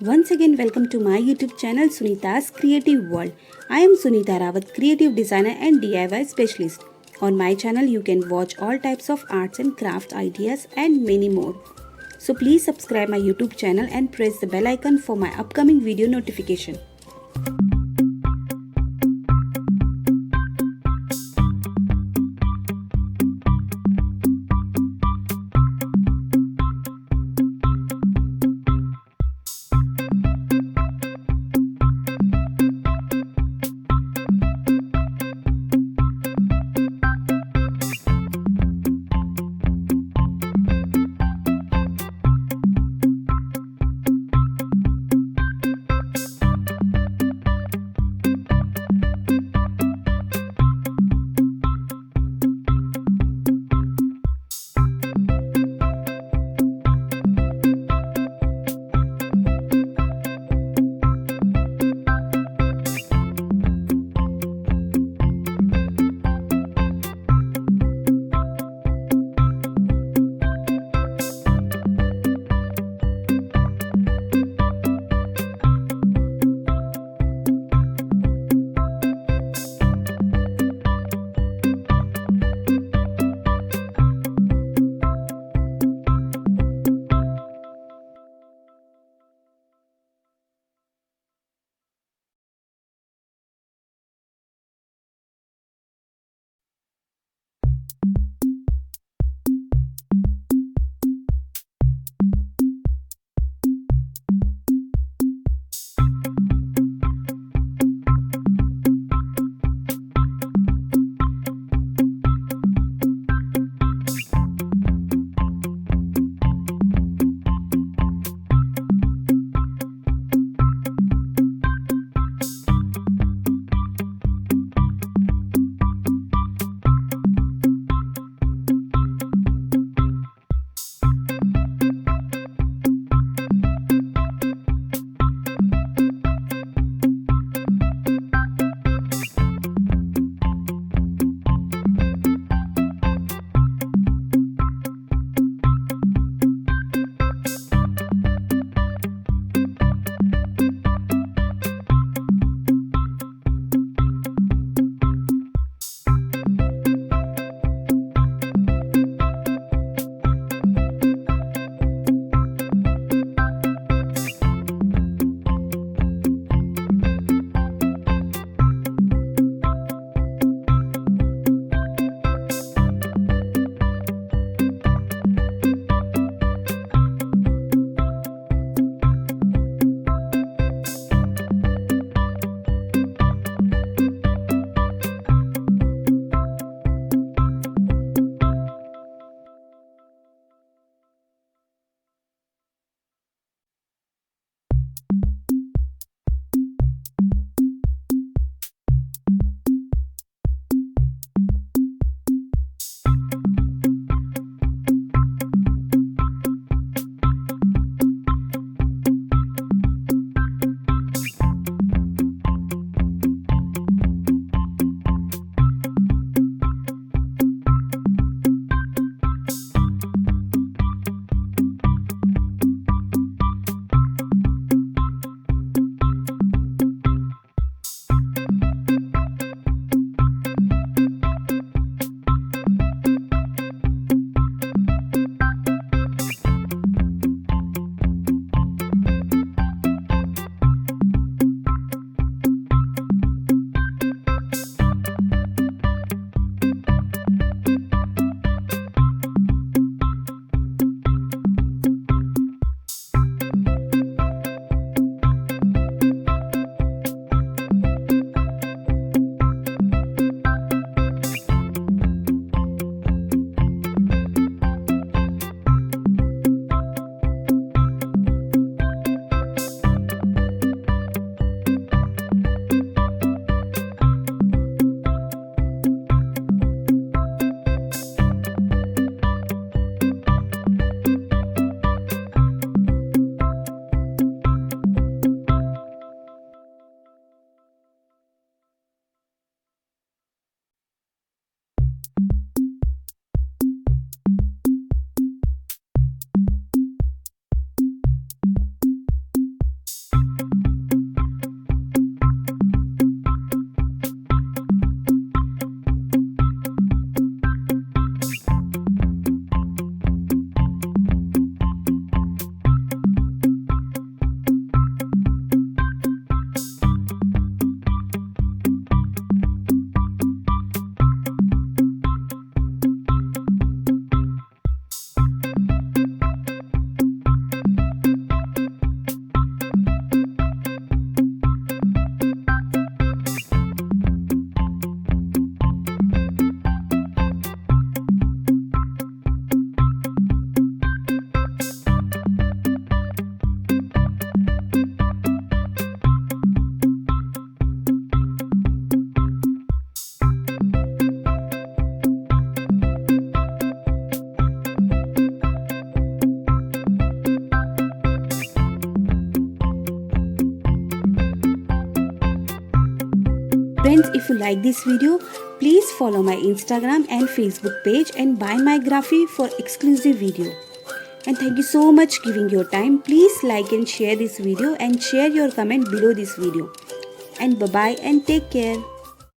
Once again, welcome to my YouTube channel Sunita's Creative World. I am Sunita Rawat, creative designer and DIY specialist. On my channel, you can watch all types of arts and craft ideas and many more. So please subscribe my YouTube channel and press the bell icon for my upcoming video notification. Friends, if you like this video, please follow my Instagram and Facebook page and buy my graphic for exclusive video. And thank you so much giving your time. Please like and share this video and share your comment below this video. And bye bye and take care.